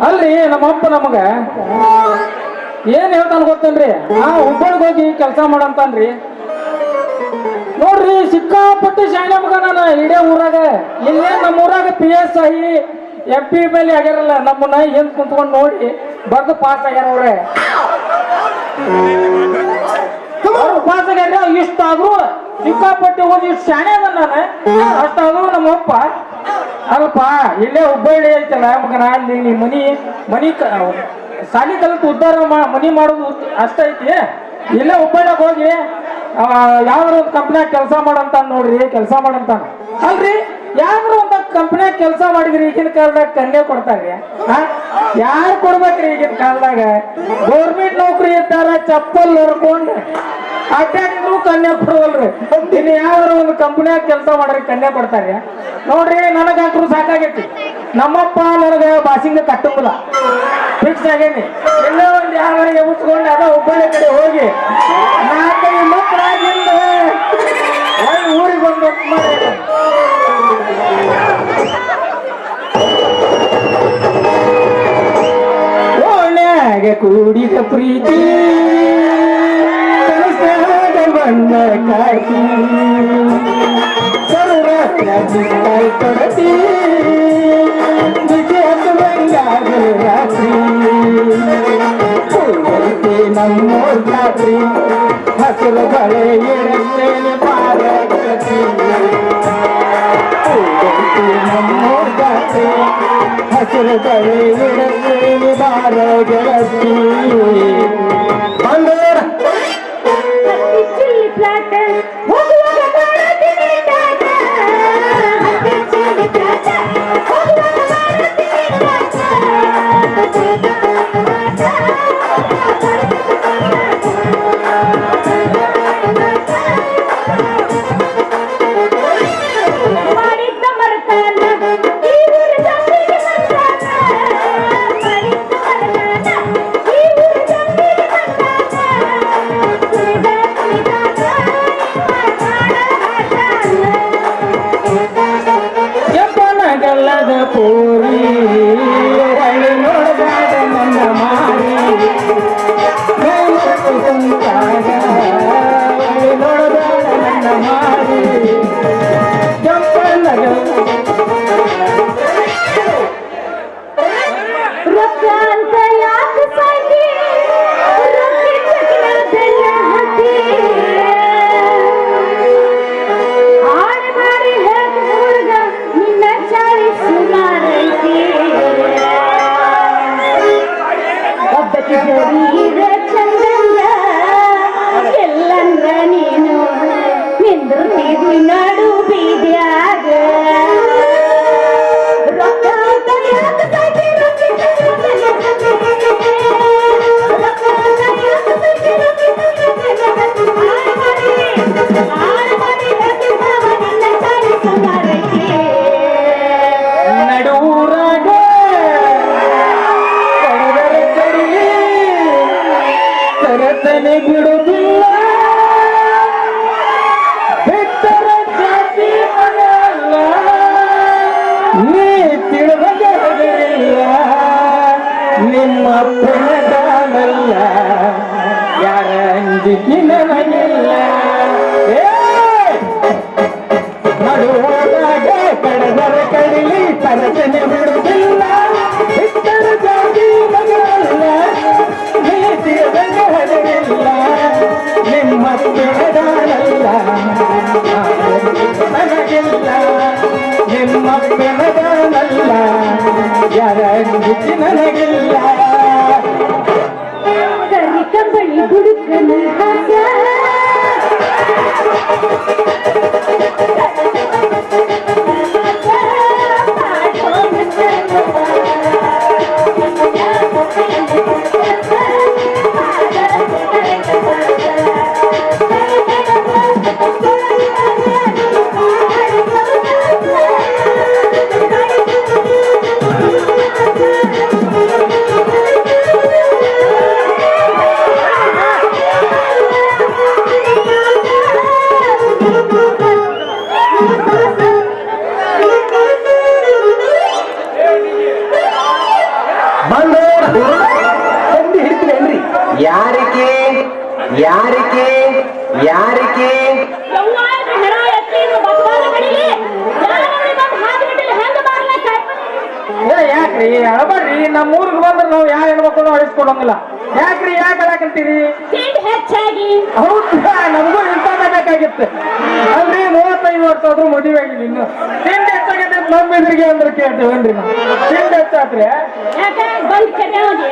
ಅಲ್ರಿ ನಮ್ಮಪ್ಪ ನಮಗ ಏನ್ ಹೇಳ್ತಾನ ಗೊತ್ತೇನ್ರಿ ಹುಬ್ಬಳ್ಳಿಗೆ ಹೋಗಿ ಕೆಲಸ ಮಾಡಂತಾನ್ರಿ. ನೋಡ್ರಿ ಸಿಕ್ಕಾಪಟ್ಟಿ ಶಾಣೆ ಮಗ ನಾನು ಇಡೇ ಊರಾಗ. ಇಲ್ಲೇ ನಮ್ಮ ಊರಾಗ PSI MP ಮೇಲೆ ಆಗ್ಯಾರಲ್ಲ, ನಮ್ಮನ್ನ ಏನ್ ಕುಂತ್ಕೊಂಡು ನೋಡಿ ಬರ್ದು ಪಾಸ್ ಆಗ್ಯಾರ ಅವ್ರೆ. ಪಾಸ್ ಆಗ್ಯಾರ. ಇಷ್ಟಾದ್ರು ಸಿಕ್ಕಾಪಟ್ಟಿ ಓದಿ ಇಷ್ಟು ಶಾಣೆ ಅದ ನಾನು. ಅಷ್ಟಾದ್ರು ನಮ್ಮಪ್ಪ ಅಲ್ಪ ಇಲ್ಲೇ ಹುಬ್ಬಳ್ಳಿ ಐತಲ್ಲ ಮಗನ, ಅಲ್ಲಿ ಮನಿ ಸಾಲಿ ಕಲಿತು ಉದ್ಧಾರ ಮನಿ ಮಾಡೋದು ಅಷ್ಟೈತಿ. ಇಲ್ಲೇ ಹುಬ್ಬಳ್ಳಿಗೆ ಹೋಗಿ ಯಾವ್ದಾರ ಒಂದು ಕಂಪ್ನಿಯಾಗ ಕೆಲಸ ಮಾಡಂತ ನೋಡ್ರಿ, ಕೆಲಸ ಮಾಡಂತಾನ. ಅಲ್ರಿ ಯಾವ್ದಾರ ಒಂದು ಕಂಪ್ನಿಯಾಗ ಕೆಲಸ ಮಾಡಿದ್ರಿ ಈಗಿನ ಕಾಲದಾಗ ಕನ್ಯೆ ಕೊಡ್ತಾರ್ರಿ. ಯಾರು ಕೊಡ್ಬೇಕ್ರಿ ಈಗಿನ ಕಾಲದಾಗ? ಗೌರ್ಮೆಂಟ್ ನೌಕರಿ ಇರ್ತಾರ, ಚಪ್ಪಲ್ ಹೊರ್ಕೊಂಡು ಅಡ್ಡಾಡಿದ್ರು ಕನ್ಯೆ ಕೊಡವಲ್ರಿ. ಇನ್ನು ಯಾವ್ದಾರ ಒಂದು ಕಂಪ್ನಿಯಾಗ ಕೆಲಸ ಮಾಡ್ರಿ ಕನ್ಯೆ ಕೊಡ್ತಾರ್ರಿ. ನೋಡ್ರಿ ನನಗಂತೂ ಸಾಕಾಗೈತಿ. ನಮ್ಮಪ್ಪ ನನಗೆ ಬಾಸಿಂಗ ಕಟ್ಟಂಗಿಲ್ಲ, ಫಿಕ್ಸ್ ಆಗೇನಿ. ಎಲ್ಲೋ ಒಂದು ಯಾವರಿಗೆ ಮುಚ್ಕೊಂಡು ಅದ ಹುಬ್ಬಳ್ಳಿ ಕಡೆ ಹೋಗಿ 4-5 ಮಕ್ಕಳಾಗಿಂದ ಊರಿಗೆ ಬಂದು ಮಾಡಿ ಓಣ್ಯಾಗ ಕೂಡಿದ ಪ್ರೀತಿ ಬಂದ ಕಾಟಿ ಸರ್ವರಾತ್ರಿ ಕೊಡತಿ ಬಂಗಾಗಲು ರಾತ್ರಿ ನಮ್ಮೂರ್ ರಾತ್ರಿ ಹಸಿರು ಬಳೆ ಇಡುತ್ತೇನೆ ಪಾರಗತಿ. ನಮ್ಮೂರ್ ರಾತ್ರಿ ಹಸಿರು ಬಳೆ ಇಡುತ್ತೇನೆ ಬಾರಗತಿ. ಪೂರಿ ಒಳ್ಳೆ ನೋಡಬೇಡ ನನ್ನ ಮಾರಿ ಕುಂತಾಗ ಒಳ್ಳೆ ನೋಡಬೇಡ ನನ್ನ ಮಾರಿ ಜಂಪನಗ ಎಲ್ಲಂದ್ರ ನೀನು ನಿಂದು ನಾಡು ಬೀದ್ಯಾಗ ನಡೂರಾಗ ಕರತನೆ ಬಿಡುವುದಿಲ್ಲ ಬಿಟ್ಟರ ಜಾತಿ ಮನೆಯಲ್ಲ ನೀ ತಿಳಿದಲ್ಲ ನಿಮ್ಮ ಪ್ರಣಗಾನಲ್ಲ ಯಾರ ಅಂಜಿಕೆ ನನಗಿಲ್ಲ. ನಡುವಾಗ ಕಡದರ ಕಡಿಲಿ ಕರತನೆ ಬಿಡುವುದಿಲ್ಲ ಬಿಟ್ಟರ ಜಾತಿ ಮನೆಯಲ್ಲ ನೀ ತಿಳಿದಲ್ಲ ನಿಮ್ಮ ಪ್ರಣಗಾನಲ್ಲ ನನಗಿಲ್ಲ ನಿಮ್ಮ ಪ್ರಣಗಾನಲ್ಲ ಯಾರ ಅಂಜಿಕೆ ನನಗಿಲ್ಲ. ಕಂಬಳಿ ಹುಡುಕನ ಯಾರಿಕೆ ಯಾರಿಕೆ ಯವ್ವ, ಇದು ಹೆಣ ಎತ್ತಿ ಇದು ಬಸವಾದ ಕಡೆಗೆ ಯಾರು ನೋಡಿ ಬಂದು ಹಾಕಿಬಿಟ್ಟಿಲ್ಲ, ಹೆಂಗ ಮಾಡ್ಲಕ್ಕ? ಯಾಕ್ರಿ ಅಳಬಾರ್ರಿ, ನಮ್ಮ ಊರಿಗೆ ಬಂದ್ರೆ ನಾವು ಯಾವ ಹೆಣ್ಮಕ್ಳು ಅಳಿಸ್ಕೊಡಂಗಿಲ್ಲ. ಯಾಕ್ರಿ ಯಾಕೆ ಹೇಳಕಂತೀರಿ? ತಿಂಡಿ ಹೆಚ್ಚಾಗಿ ಹೌದಾ, ನಮಗೂ ಇಂಥದ್ದೇ ಬೇಕಾಗಿತ್ತು ಅಲ್ರಿ. 35 ವರ್ಷ ಆದ್ರೂ ಮದುವೆ ಆಗಿಲ್ಲ ಇನ್ನು. ತಿಂಡಿ ಹೆಚ್ಚಾಗೈತೆ ನಮ್ಮ ಎದುರಿಗೆ ಅಂದ್ರೆ ಕೇಳ್ತೇವನ್ರಿ ನಾವು. ತಿಂಡಿ ಹೆಚ್ಚಾತ್ರಿ ಯಾಕ ಬಂದ್ ಕರ್ಯಾವದಿ?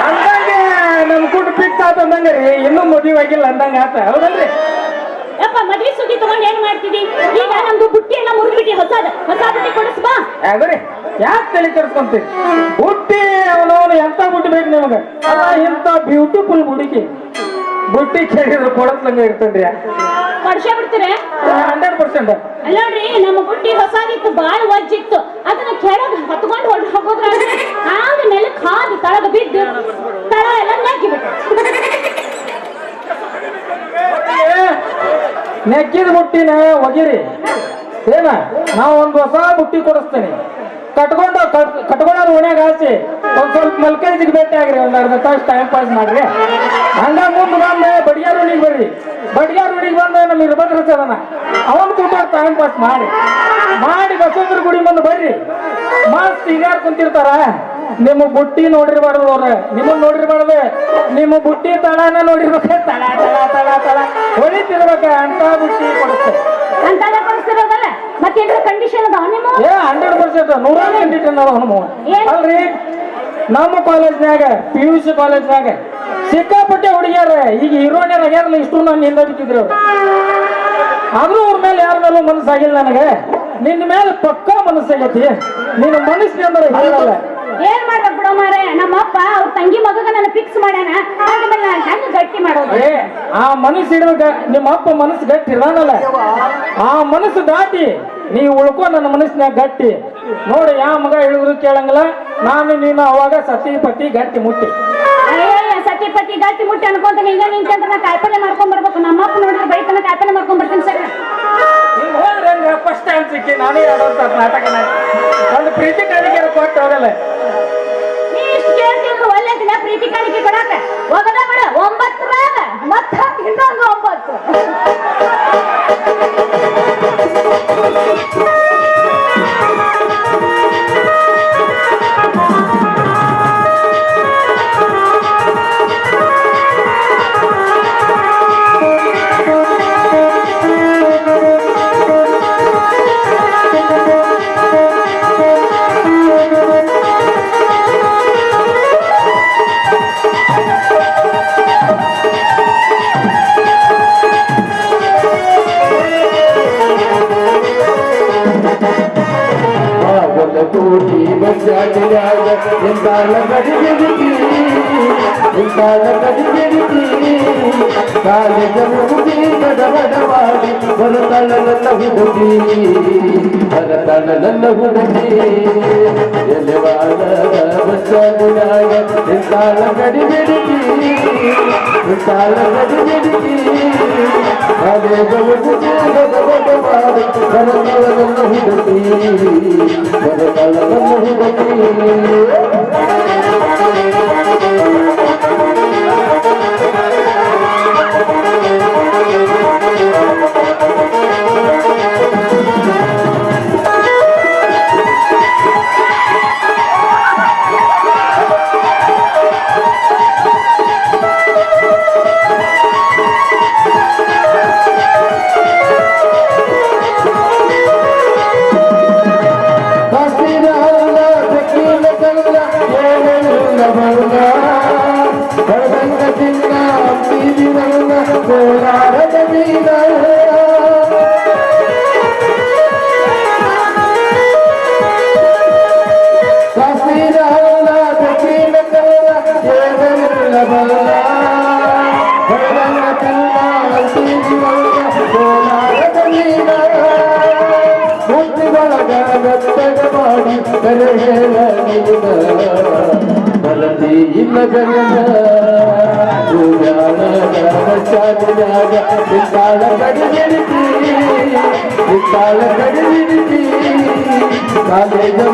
ಅಂದಂಗೆ ನಮ್ ಕುಟ್ಟು ಫಿಕ್ಸ್ ಆತ ಅಂದಂಗ ರೀ, ಇನ್ನೂ ಮದುವೆ ಆಗಿಲ್ಲ ಅಂದಂಗ ಆತ. ಹೌದಲ್ರಿ? ಯಪ್ಪ, ಮದ್ವಿ ಸುದ್ದಿ ತಗೊಂಡ್ ಏನ್ ಮಾಡ್ತಿದಿ? ಈಗ ನಮ್ದು ಬುಟ್ಟಿ ಎಲ್ಲ ಮುರಿದ್ಬಿಟ್ಟಿ, ಹೊಸ ಬುಟ್ಟಿ ಕೊಡಿಸ್ಬಾ. ಯಾವ್ದ್ರಿ? ಯಾಕೆ ತಲೆ ಕೆಡ್ಸ್ಕೊಂತೀರಿ? ಬುಟ್ಟಿ ಅವನವನು ಎಂತ ಬುಟ್ಟಿ ಬೇಕು ನಿಮಗ? ಅಲ್ಲ, ಇಂತ ಬ್ಯೂಟಿಫುಲ್ ಹುಡುಗಿ ಬುಟ್ಟಿ ಕೇಳಿದ್ರೆ ಕೊಡಸ್ಲಂಗ ಇರ್ತದ್ರಿ. ಕೊಡ್ಸೇ ಬಿಡ್ತೀರ? 100%. ಅಲ್ಲೋಡ್ರಿ, ನಮ್ಮ ಬುಟ್ಟಿ ಹೊಸಾದಿತ್ತು, ಬಾಳ ವಜ್ಜಿತ್ತು. ಅದನ್ನ ಕೆಳಗ್ ಹೊತ್ಕೊಂಡು ಹೋಗೋದ್ರ ಆಗ ನೆಲಕ್ ಹಾದಿ ತಳಗ ಬಿದ್ದು ತಳ ಎಲ್ಲ ನೆಕ್ಕಿ ಬಿಟ್ಟು. ನೆಕ್ಕಿದ ಬುಟ್ಟಿನ ಒಗಿರಿ ಏನ, ನಾವು ಒಂದು ಹೊಸ ಬುಟ್ಟಿ ಕೊಡಿಸ್ತೇನೆ. ಕಟ್ಕೊಂಡ್ರ ಓಣ್ಯಾಗ ಹಾಸಿ ಒಂದ್ ಸ್ವಲ್ಪ ಮಲ್ಕೈಜಿಗೆ ಭೇಟಿ ಆಗ್ರಿ, ಒಂದ್ ಅರ್ಧ ತಾಸು ಟೈಮ್ ಪಾಸ್ ಮಾಡ್ರಿ. ಹಂಗ ಮುಂದೆ ಬಂದ ಬಡಿಯಾರ್ ಹುಡಿಗೆ ಬರ್ರಿ. ಬಡಿಯಾರ್ ಹುಡಿಗೆ ಬಂದ ನಮ್ಮ ಇರ್ಬದ್ರ ಅದನ್ನ ಅವನ್ ಕೂತಾರ ಟೈಮ್ ಪಾಸ್ ಮಾಡಿ ಬಸವಂತರ ಗುಡಿ ಮುಂದೆ ಬರ್ರಿ. ಮಸ್ತ್ ಹಿರಿಯಾರ್ ಕುಂತಿರ್ತಾರ. ನಿಮ್ಮ ಬುಟ್ಟಿ ನೋಡಿರ್ಬಾರ್ದು ಅವ್ರ, ನಿಮ್ಮನ್ನ ನೋಡಿರ್ಬಾರ್ದು, ನಿಮ್ಮ ಬುಟ್ಟಿ ತಳನ ನೋಡಿರ್ಬೇಕ. ತಳ ತಳ ತಳ ತಳ ಹೊಳಿತಿರ್ಬೇಕ ಅಂತ ಬುಟ್ಟಿ ಕೊಡುತ್ತೆ. ಅಂತಾನೆ ಕೊಡಿಸ್ತಿರೋದಲ್ಲ, ಮತ್ತೇನ್ರ ಕಂಡೀಷನ್ ಅದಾವ ನಿಮ್ಮ? 100% 100 ಕಂಡೀಷನ್ ಅದಾವ ನಮ್ಮ. ಏನ್? ಅಲ್ರಿ, ನಮ್ಮ ಕಾಲೇಜ್ನಾಗ PUC ಕಾಲೇಜ್ನಾಗ ಸಿಕ್ಕಾಪಟ್ಟೆ ಹುಡುಗಿಯಾರ. ಈಗ ಹೀರೋಣ್ಯರ ಆಗ್ಯಾರಲ್ಲ, ಇಷ್ಟು ನಾನು ಹಿಂದೆ ಬಿಟ್ಟಿದ್ರು. ಆದ್ರೂ ಅವ್ರ ಮೇಲೆ ಯಾರ ಮೇಲೂ ಮನಸ್ಸಾಗಿಲ್ಲ ನನಗೆ. ನಿನ್ನ ಮೇಲೆ ಪಕ್ಕಾ ಮನಸ್ಸಾಗೈತಿ. ನಿನ್ನ ಮನಸ್ಸಿನ ಅಂದ್ರೆ ಹೇಳಲ್ಲ. ಏನ್ ಮಾಡ್ಬೇಕು ಬಿಡೋ ಮಾರೆ, ನಮ್ಮಪ್ಪ ಅವ್ರ ತಂಗಿ ಮಗಗ ನನ್ನ ಫಿಕ್ಸ್ ಮಾಡ್ಯಾನ. ಆದ್ಮೇಲೆ ನಾನು ಹೆಂಗ ಗಟ್ಟಿ ಮಾಡೋದು? ಆ ಮನಸ್ಸು ಇಡ್ಬೇಕ. ನಿಮ್ಮ ಅಪ್ಪ ಮನಸ್ಸು ಗಟ್ಟಿ ಇರೋನಲ್ಲ, ಆ ಮನಸ್ಸು ದಾಟಿ ನೀವು ಉಳ್ಕೊ ನನ್ನ ಮನಸ್ಸಿನಾಗ ಗಟ್ಟಿ. ನೋಡಿ, ಯಾವ ಮಗ ಹೇಳಿದ್ರು ಕೇಳಂಗಿಲ್ಲ. ನಾನು ನೀನು ಅವಾಗ ಸತಿ ಪತಿ ಗಟ್ಟಿ ಮುಟ್ಟಿ. ಸತಿ ಪತಿ ಗಟ್ಟಿ ಮುಟ್ಟಿ ಅನ್ಕೊಂತ ಹಿಂಗ ನಿಂತಂದ್ರೆ ನಾ ಕಾಯಿಪಲ್ಲೆ ಮಾಡ್ಕೊಂಡ್ ಬರ್ಬೇಕು. ನಮ್ಮಪ್ಪ ನೋಡಿದ್ರೆ ಬೈತನ ಕಾಯಿಪಲ್ಲೆ ಮಾಡ್ಕೊಂಡ್ ಬರ್ತೀನಿ ಸರ್. ನೀವು ಹೋದ್ರೆ ಹಂಗ ಫಸ್ಟ್ ಟೈಮ್ ಸಿಕ್ಕಿ ನಾನೇ ಆಡೋಂತ ನಾಟಕ ಒಂದು ಪ್ರೀತಿ ಕಾಣಿಕೆ ಕೊಟ್ಟು ಹೋಗಲ್ಲ. ನೀ ಇಷ್ಟು ಕೇಳ್ತಿದ್ರು ಒಳ್ಳೆ ದಿನ ಪ್ರೀತಿ ಕಾಣಿಕೆ ಕೊಡಾಕ ಹೋಗದ ಬಿಡ. 9 ಮತ್ತ ಇನ್ನೊಂದು 9. ಕೂಡಿ ಬಂಜಾಟಿಯಾಗ ಎಂದಾಲ ಗಡಿಬಿಡಿತಿ ಕಾಲೇಜ ಮುಗಿ ಗಡಬಡವಾಡಿ ಬರುತ್ತಾಳ ನನ್ನ ಹುಡುಗಿ ಎಲೆವಾಳ ಬಂಜಾಟಿಯಾಗ ಎಂದಾಲ ಗಡಿಬಿಡಿತಿ ಕಾಲೇಜ ಮುಗಿ ಗಡಬಡವಾಡಿ ಬರುತ್ತಾಳ ನನ್ನ ಹುಡುಗಿ ಕಾಲೇಜ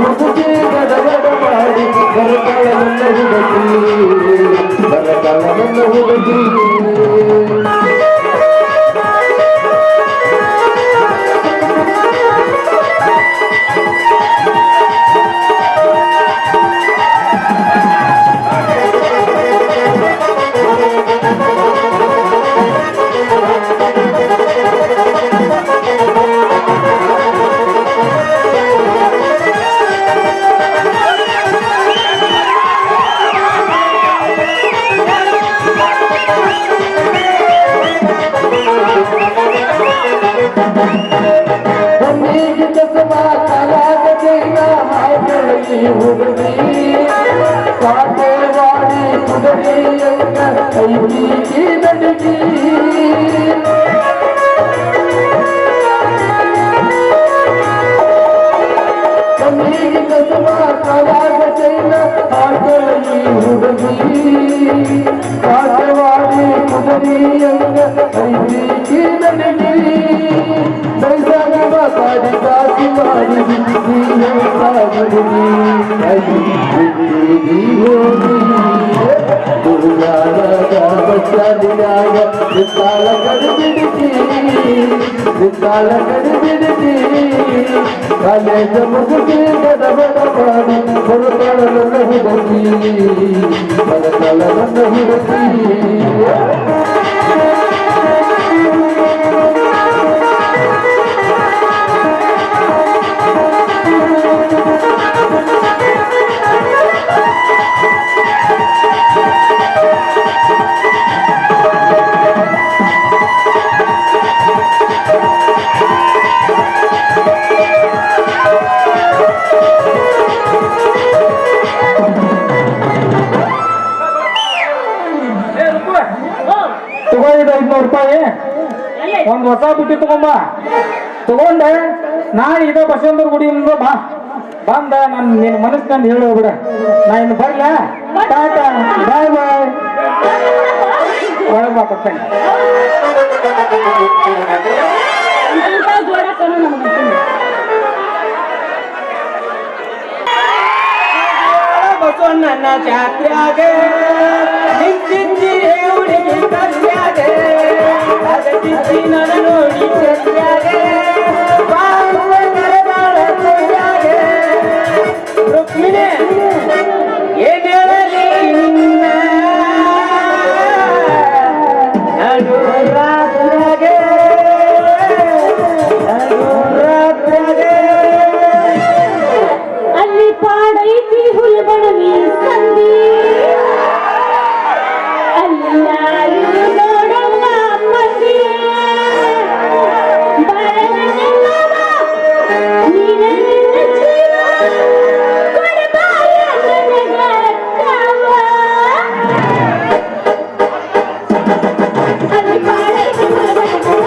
ಮುಗಿ ಗಡಬಡ ಮಾಡಿ ಬರತಾಳ ನನ್ನ ಹುಡುಗಿ ಕಣ್ಣಿಗೆ ಚಸ್ಮಾ ಕಲಾಗ ಚೈನ ಹಾಕಿ ಹುಡುಗಿ ಕಾಟೇವಾಡಿ ಕುದುರೆಯಂಗ ಕೈಕಿ ನಡುಗಿ ಕಣ್ಣಿಗೆ ಚಸ್ಮಾ ಕಲಾಗ ಚೈನ ಹಾಕಿ ಹುಡುಗಿ ಕಾಟೇವಾಡಿ ಕುದುರೆಯಂಗ ಕೈಕಿ ನಡುಗಿ ಸಾಡಿ ಕಾಸಿ ಮಾಡಿ ತಾಳ ಕಡಿಬಿಡಿಸಿ ಕಾಲೇಜ ಮುಗಿಸಿ ಗಡಬಡ ಮಾಡಿ ಬರುತ್ತಾಳನ್ನ ಹುಡುಗಿ ಬರತಾಳನ್ನ ಹುಡುಗಿ ತಗೊಂಡಿದ್ದ 500 ರೂಪಾಯಿ ಒಂದ್ ಹೊಸ ಬುಟ್ಟಿ ತಗೊಂಬ ತಗೊಂಡೆ ನಾಳೆ ಇದೇ ಬಸವೇಂದ್ರ ಗುಡಿ ಮುಂದೆ ಬಾ ಬಂದ ನಿನ್ನ ಮನಸ್ಸಿನಲ್ಲಿ ಹೇಳಿ ಹೋಗ್ಬಿಡ ನಾ ಇನ್ನು ಬರ್ಲ ಟಾಟಾ ಬಾಯ್ ಬಾಯ್ ಒಳಗೆ ಬಾ ಕೊಡ್ತೇನೆ ಬಸವಣ್ಣನ ಜಾತ್ರ್ಯಾಗ ನಿಂತಿದ್ದೀರಿ ಹುಡುಗಿ ಕಲ್ಯಾಗ ಅದ ತಿತ್ತಿ ನನ ನೋಡಿ ಚರ್ಯಾಗ ಬಾಳುವ ಕರೆದಾಳ ಕೈಯಾಗ ರುಕ್ಮಿಣಿ ಏನ್ ಹೇಳಲಿ ನಿನ್ನ ನಡು ರಾತ್ರ್ಯಾಗ ಅಲ್ಲಿ ಪಾಡೈತಿ ಹುಲ್ಬಣವಿ ಸಂದಿ ಅಲ್ಲ ನೋಡಲ್ಲ ಮಂದಿ ನೀನೇ ಜೀವ ಕೊಡಬಾಯ ಅಲ್ಲಿ ಪಾಡೈತಿ ಹುಲ್ಬಣವಿ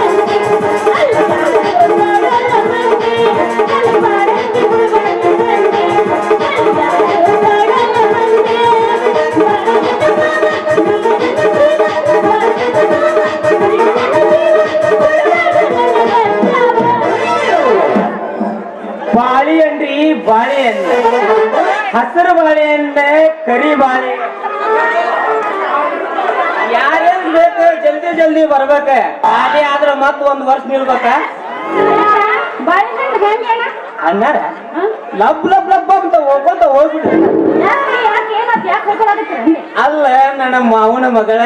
ಬಾಳೆಹಣ್ಣ್ರಿ ಬಾಳೆಹಣ್ಣು ಹಸಿರು ಬಾಳೆಹಣ್ಣೆ ಕರಿ ಬಾಳೆ ಯಾರೇನ್ ಬೇಕು ಜಲ್ದಿ ಜಲ್ದಿ ಬರ್ಬೇಕ ಖಾಲಿ ಆದ್ರ ಮತ್ ಒಂದ್ ವರ್ಷ ನಿಲ್ಬೇಕ ಬಾಳೆಹಣ್ಣು ಹೆಂಗೇನ ಅಣ್ಣಾರ ಲಬ್ ಲಬ್ ಲಬ್ ಅಂತ ಹೋಗ್ಕೊಂತ ಹೋಗ್ಬಿಡ್ರಿ ಅಲ್ಲ ನನ್ನ ಮಾವನ ಮಗಳ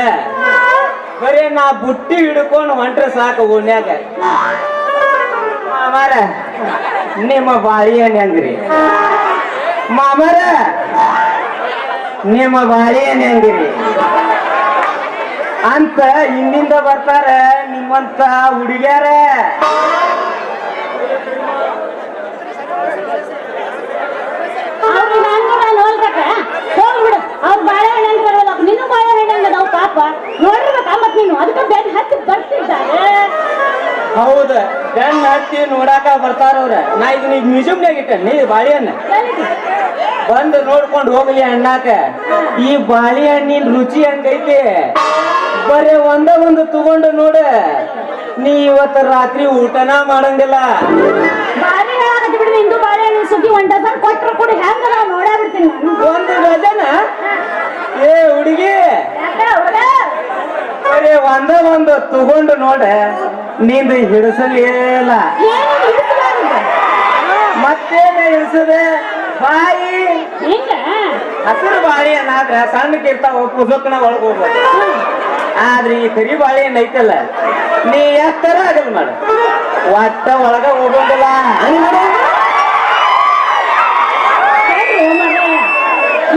ಬರೀ ನಾ ಬುಟ್ಟಿ ಹಿಡ್ಕೊಂಡು ಹೊಂಟ್ರೆ ಸಾಕು ಓಣ್ಯಾಗ ಮಾಮಾರ ನಿಮ್ಮ ಬಾಳೆಹಣ್ಣು ಹೆಂಗ್ರಿ ಮಾಮಾರ ನಿಮ್ಮ ಬಾಳೆಹಣ್ಣು ಹೆಂಗ್ರಿ ಅಂತ ಹಿಂದಿಂದ ಬರ್ತಾರ ನಿಮ್ಮಂತ ಹುಡುಗ್ಯಾರ ಹೋಗ್ಬಿಡು ಅವ್ರ ಬಾಳೆಹಣ್ಣು ಬರೋಲ್ಲ ನಿನ್ನ ಬಾಳೆಹಣ್ಣು ನಾವು ಪಾಪ ನೋಡಿರ್ಬೇಕ ಮತ್ ನೀನು ಅದಕ್ಕೆ ಬೆಡ್ ಹತ್ತಿ ಬರ್ತಿದ್ದಾರೆ ಹೌದ ಗಣ್ಣ ಹತ್ತಿ ನೋಡಾಕ ಬರ್ತಾರ ಅವ್ರ ನಾ ಇದನ್ನ ಈಗ ಮ್ಯೂಸಿಯಂನಾಗ ಇಟ್ಟೆ ನೀ ಬಾಳೆಹಣ್ಣ ಬಂದು ನೋಡ್ಕೊಂಡು ಹೋಗ್ಲಿ ಅಣ್ಣಾಕ ಈ ಬಾಳೆಹಣ್ಣಿನ ರುಚಿ ಹಂಗೈತಿ ಬರೇ ಒಂದು ತಗೊಂಡು ನೋಡ ನೀ ಇವತ್ತ ರಾತ್ರಿ ಊಟನ ಮಾಡಂಗಿಲ್ಲ ಬಾರಿ ಹೇಳಕತ್ತಿ ಬಿಡಿ ನಿಂದು ಬಾಳೆಹಣ್ಣು ಸುದ್ದಿ ಒಂದ್ ಡಜನ್ ಕೊಟ್ರು ಕೂಡ ಹೆಂಗ ನಾವು ನೋಡಾ ಬಿಡ್ತೀನಿ ನಾನು ಒಂದು ಡಜನ ಏ ಹುಡುಗಿ ಬರೇ ಒಂದು ತಗೊಂಡು ನೋಡ ನಿಂದು ಹಿಡಿಸಲಿಲ್ಲ ಮತ್ತೇನ ಹಿಡಿಸದೆ ಬಾಯಿ ಹೆಂಗ ಹಸಿರು ಬಾಳೆಹಣ್ಣಾದ್ರ ಸಣ್ಣಕ್ಕಿರ್ತಾವ ಪುಸ್ತಕನ ಒಳಗ್ ಹೋಗ್ಬೋದು ಆದ್ರೆ ಈ ಕರಿ ಬಾಳೆಹಣ್ಣು ಐತಲ್ಲ ನೀ ಎಷ್ಟರ ಆಗಲ್ ಮಾಡ ಒಟ್ಟ ಒಳಗ ಹೋಗೋದಿಲ್ಲ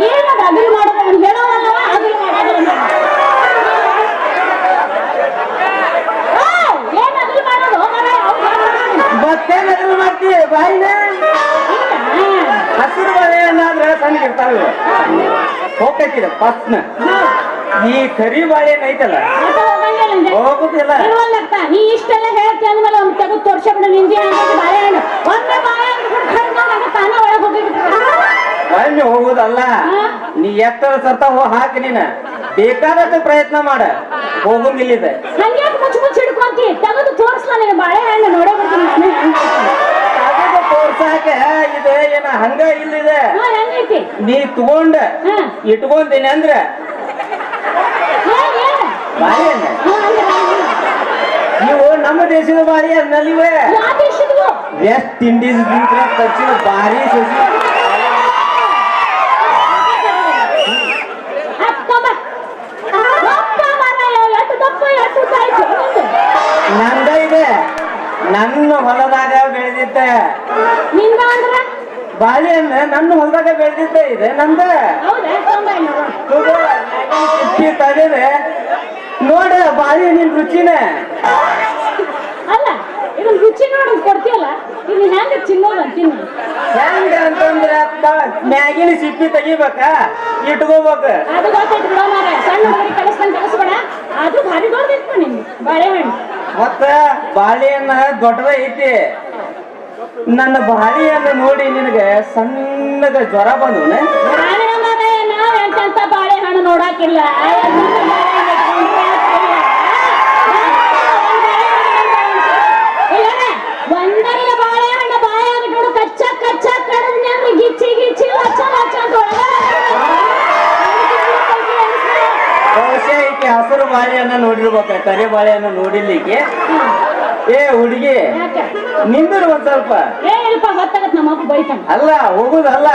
ಏನದ ಅದಿಲ್ ಮಾಡೋದು ಹೇಳೋವಲ್ಲವ ಅದಿಲ್ ಮಾಡೋದು ಏನ್ ಅದಿಲ್ ಮಾಡೋದು ಇರ್ತಾವ ಹೋಗ್ತಿದ ಫಸ್ಟ್ನ ಈ ಕರಿ ಬಾಳೆಹಣ್ಣು ಐತಲ್ಲ ಹೋಗುದಿಲ್ಲ. ನೀ ಇಷ್ಟೆಲ್ಲ ಹೇಳ್ತಿ ಅಂದ್ಮೇಲೆ ಒಂದು ತೆಗೆದು ತೋರ್ಸಬಿಡು ನಿಂದಿ ಬಾಳೆಹಣ್ಣು ಒಮ್ಮೆ ಬಾಳೆಹಣ್ಣು ತಾನ ಒಳಗೆ ಹೋಗಿಬಿಟ್ಟ ಅಲ್ಲಿ ಹೋಗುದಲ್ಲ ನೀ ಎತ್ತರ ಸರ್ತ ಹಾಕಿ ನೀನ ಬೇಕಾದಷ್ಟು ಪ್ರಯತ್ನ ಮಾಡ ಹೋಗುಂಗಿಲ್ಲಿದೆ. ಹಂಗೆ ಮುಚ್ಚ ಮುಚ್ಚ ಹಿಡ್ಕೊಂತಿ ತೆಗೆದು ತೋರಿಸ್ಲ ನೀನು ಬಾಳೆಹಣ್ಣು ನೋಡೇ ಬಿಡ್ತೀನಿ ತೋರ್ಸಾಕ ಇದೆ ಏನ ಹಂಗ ಇಲ್ಲಿದೆ ಹೆಂಗೈತಿ ನೀ ತಗೊಂಡ ಇಟ್ಕೊಂತೀನಿ ಅಂದ್ರ ಬಾಳೆಹಣ್ಣ ನೀವು ನಮ್ಮ ದೇಶದ ಬಾಳೆಹಣ್ಣಲ್ಲಿ ವೆಸ್ಟ್ ಇಂಡೀಸ್ ತಚ್ಚಿನ ಭಾರಿ ಸಸಿ ನಂದ ಇದೆ ನನ್ನ ಹೊಲದಾಗ ಬೆಳೆದಿದ್ದೆ ಬಾಳೆಹಣ್ಣು ನನ್ನ ಹೊಲದಾಗ ಬೆಳೆದಿದ್ದೆ ಇದೆ ನಂದ ತಗದೆ ನೋಡ ಬಾಳೆಹಣ್ಣಿನ ರುಚಿನ ಅಲ್ಲ ಇದನ್ನ ರುಚಿ ನೋಡಿ ಕೊಡ್ತೀಯಲ್ಲ ಇದು ಹೆಂಗ ಚಿನ್ನೋದು ಅಂತೀನಿ ಹೆಂಗ ಅಂತಂದ್ರೆ ಮ್ಯಾಗಿನ ಸಿಪ್ಪಿ ತೆಗಿಬೇಕ ಇಟ್ಕೋಬೇಕು ಅದು ಗೊತ್ತೈತಿ ಬಿಡೋ ಮಾರ್ರೆ ಸಣ್ಣ ಹುಡುಗಿ ಕಲಿಸ್ದಂಗೆ ಕಲಿಸ್ಬೇಡ ಅದು ಭಾರಿ ದೊಡ್ಡದಿತ್ತು ನಿಮ್ಗೆ ಬಾಳೆಹಣ್ಣು ಮತ್ತ ಬಾಳೆಹಣ್ಣ ದೊಡ್ಡದ ಐತಿ ನನ್ನ ಬಾಳೆಹಣ್ಣು ನೋಡಿ ನಿನಗೆ ಸಣ್ಣಗ ಜ್ವರ ಬಂದವನ ನಾವ್ ಎಂತ ಬಾಳೆಹಣ್ಣು ನೋಡಾಕಿಲ್ಲ ಒಂದರಿಂದ ಬಾಳೆಹಣ್ಣು ಬಾಯಾಗ ನೋಡು ಕಚ್ಚ ಕಚ್ಚ ಕಡದ್ ಗಿಚ್ಚಿ ಗಿಚ್ಚಿ ಲಚ್ಚ ಲಚ್ಚ ಅಂತ ಬಹುಶಃ ಈಕೆ ಹಸಿರು ಬಾಳೆಹಣ್ಣ ನೋಡಿರ್ಬೇಕ ಕರಿ ಬಾಳೆಹಣ್ಣು ನೋಡಿಲಿಕ್ಕೆ. ಏ ಹುಡುಗಿ ನಿಂದ್ರು ಒಂದ್ ಸ್ವಲ್ಪ ಏನಿಲ್ಪ ಹೊತ್ತಾಗತ್ ನಮ್ಮ ಅಪ್ಪ ಬೈತಾನ ಅಲ್ಲ ಹೋಗುದಲ್ಲ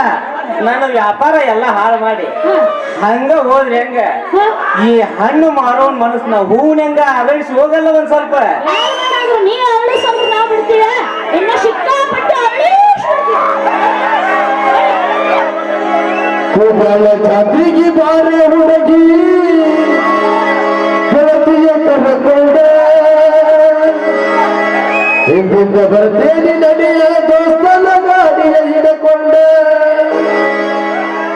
ನನ್ನ ವ್ಯಾಪಾರ ಎಲ್ಲ ಹಾಳು ಮಾಡಿ ಹಂಗ ಹೋದ್ರೆ ಹೆಂಗ ಈ ಹಣ್ಣು ಮಾರೋನ್ ಮನಸ್ನ ಹೂವಿನ ಹೆಂಗ ಅರಳಿಸಿ ಹೋಗಲ್ಲ ಒಂದ್ ಸ್ವಲ್ಪ ನೀ ಅವಳಿ ಸ್ವಲ್ಪ ನಾವ್ ಬಿಡ್ತೀವ ಇನ್ನ ಸಿಕ್ಕಾಪಟ್ಟು ಜಾತಿಗೆ ಬಾರೆ ಹುಡುಗಿ ಗೆಳತಿಯ ಕರಕೊಂಡ ಹಿಂದಿಂದ ಬರ್ತೇನೆ ನಡೆಯ ದೋಸ್ತನ ಗಾಡಿಯ ಹಿಡಕೊಂಡ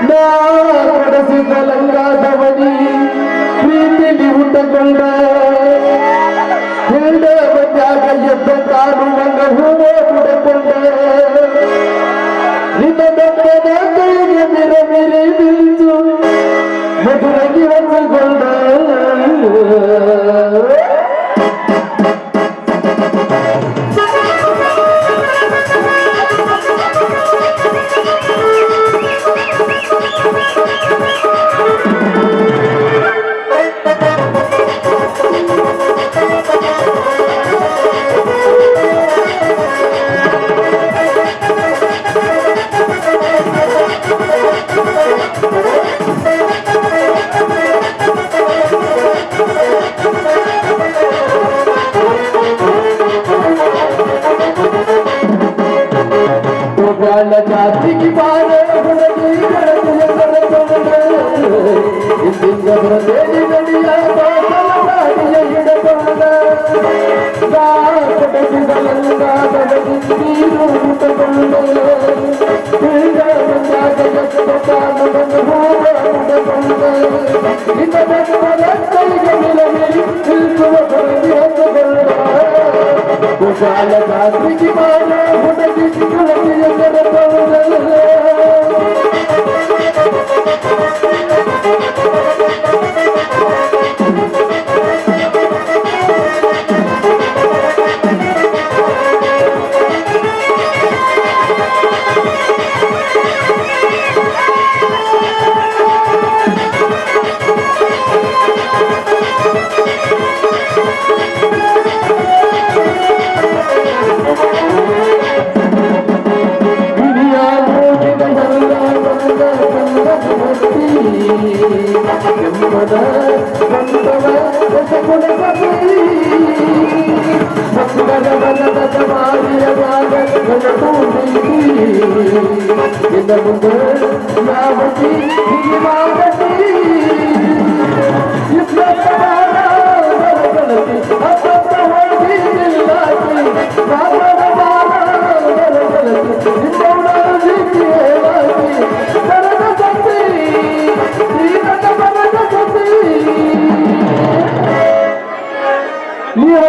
ನಾ ಕಡಸಿದ ಲಂಗಾದವನಿ ಪ್ರೀತಿಲಿ ಹುಟ್ಟಕೊಂಡ ಹಿಂಡ ಬಂದಾಗ ಎದ್ದ ಕಾಲು ಮಂಗ ಹೂವ ಹುಡಕೊಂಡ ನಿನ್ನ ಬೆಟ್ಟದ ಕೈಗೆ ಮಿರ ಮಿರಿ ನಿಂತು ಮಧುರಗಿ ಹೊಂದಿಕೊಂಡ ಜಾತಿಗೆ ಬಾರೆ ಹುಡುಗಿ ಗೆಳತಿಯ ಕರಕೊಂಡ ಹಿಂದಿಂದ ಬರ್ತೇನೆ ನಡೆಯ ದೋಸ್ತನ ಗಾಡಿಯ ಹಿಡಕೊಂಡ ನಾ ಕಡಸಿದ ಲಂಗಾದವನಿ ನೀರು ಹುಟ್ಟಕೊಂಡ ಹಿಂಡ ಬಂದಾಗ ಎದ್ದ ಕಾಲು ಮಂಗ ಹೂವ ಹುಡಕೊಂಡ ನಿನ್ನ ಬೆಟ್ಟದ ಕೈಗೆ ಮಿಲಮಿಲಿ ನಿಲ್ಸುವ ಬರದಿ ಹೊತ್ತುಕೊಂಡ ಕುಶಾಲ ಜಾತಿಗೆ ಬಾರೆ ಹುಡುಗಿ ಗೆಳತಿಯ ಕರಕೊಂಡ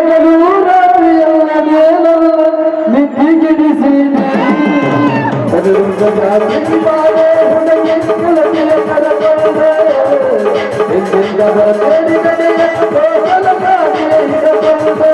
ಹಗಲು ರಾತ್ರಿಯಲ್ಲ ನಿದ್ದಿಗಿಡಿಸಿದೆ ಅದರಿಂದ ಜಾತಿ ಬಾಳೆ ಹುಡುಗಿ ಕೆಳಗಿನ ಕರಕೊಂಡೆ ಎಂದೆಂದ ಬರಬೇಡಿ ಕಡೆಯ ಕೋಸಲ ಕಾಗೆ ಹಿಡಕೊಂಡೆ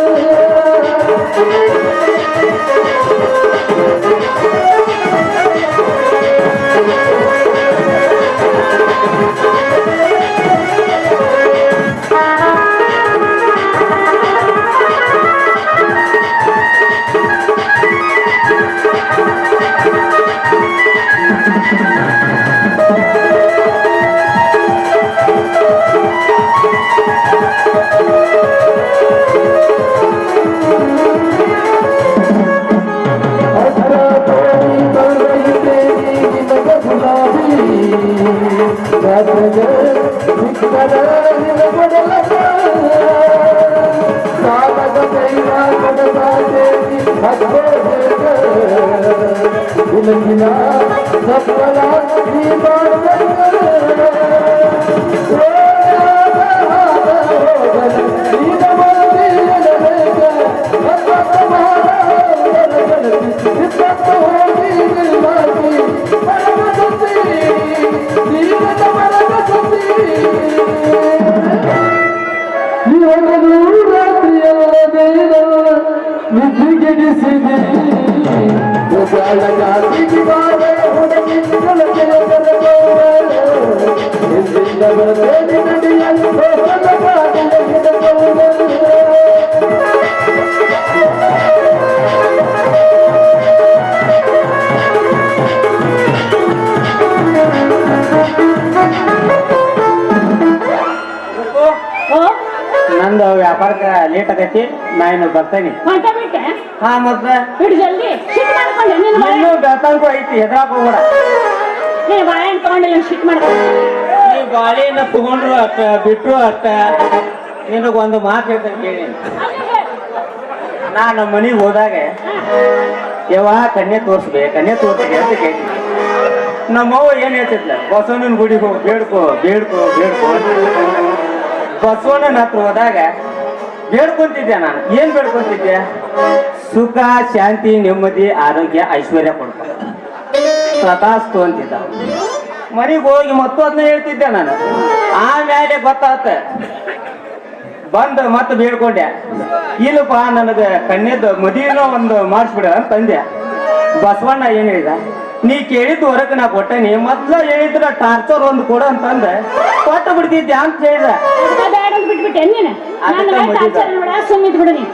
ನಂದು ವ್ಯಾಪಾರಕ್ಕೆ ಲೇಟ್ ಆಗೈತಿ ನಾ ಇನ್ನು ಬರ್ತೇನೆ ಹೊಂಟಬಿಟ್ಟೆ ಹಾ ಮತ್ತೆ ಬಿಡು ಜಲ್ದಿ ಶಿಟ್ ಮಾಡ್ಕೊಂಡೆ ನೀನು ಇನ್ನೂ ಬೆಳ್ತಂಗೂ ಐತಿ ಹೆದ್ರಾಕ ಹೋಗ್ಬೇಡ ನೀನು ಬಾಳೆಹಣ್ಣು ತಗೊಂಡಿಲ್ಲ ಶಿಟ್ ಮಾಡ್ಕೊಂಡೆ ನೀ ಬಾಳೆಹಣ್ಣ ತಗೊಂಡ್ರು ಅಷ್ಟ ಬಿಟ್ರು ಅಷ್ಟ ನಿನಗೊಂದು ಮಾತು ಹೇಳ್ತೇನೆ ಕೇಳಿ ನಾ ನಮ್ಮ ಮನೆಗೆ ಹೋದಾಗ ಯವ್ವ ಕನ್ಯೆ ತೋರಿಸ್ಬೇಕು ಅಂತ ಕೇಳಿ ನಮ್ಮವ್ವ ಏನ್ ಹೇಳ್ತಿದ್ಲ ಬಸವಣ್ಣನ ಗುಡಿಗೆ ಹೋಗಿ ಬೇಡ್ಕೋ ಬಸವಣ್ಣನ ಹತ್ರ ಹೋದಾಗ ಬೇಡ್ಕೊಂತಿದ್ದೆ ನಾನು ಏನ್ ಬೇಡ್ಕೊಂತಿದ್ದೆ ಸುಖ ಶಾಂತಿ ನೆಮ್ಮದಿ ಆರೋಗ್ಯ ಐಶ್ವರ್ಯ ಕೊಡ್ಕೊ ತಥಾಸ್ತು ಅಂತಿದ್ದ ಮನೆಗೆ ಹೋಗಿ ಮತ್ತು ಅದನ್ನ ಹೇಳ್ತಿದ್ದೆ ನಾನು ಆಮೇಲೆ ಗೊತ್ತಾತ ಬಂದು ಮತ್ತೆ ಬೇಡ್ಕೊಂಡೆ ಇಲ್ಲಪ್ಪ ನನಗೆ ಕನ್ಯದ ಮದುವೆನೋ ಒಂದು ಮಾಡಿಸ್ಬಿಡ ಅಂತಂದೆ ಬಸವಣ್ಣ ಏನ್ ಹೇಳಿದ ನೀ ಕೇಳಿದ್ದು ಹೊರಗೆ ನಾ ಕೊಟ್ಟನಿ ಮೊದ್ಲ ಹೇಳಿದ್ರ ಟಾರ್ಚರ್ ಒಂದು ಕೊಡು ಅಂತಂದೆ ಕೊಟ್ಟು ಬಿಡ್ತಿದ್ದೆ ಅಂತ ಹೇಳಿದ ಬ್ಯಾಡ ಅಂತ ಬಿಟ್ಬಿಟ್ಟೆ ನೀನು ಅದಕ್ಕೆ ನಾನು ಮದುವೆ. ಸುಮ್ಮಿದ್ ಬಿಡು ನೀ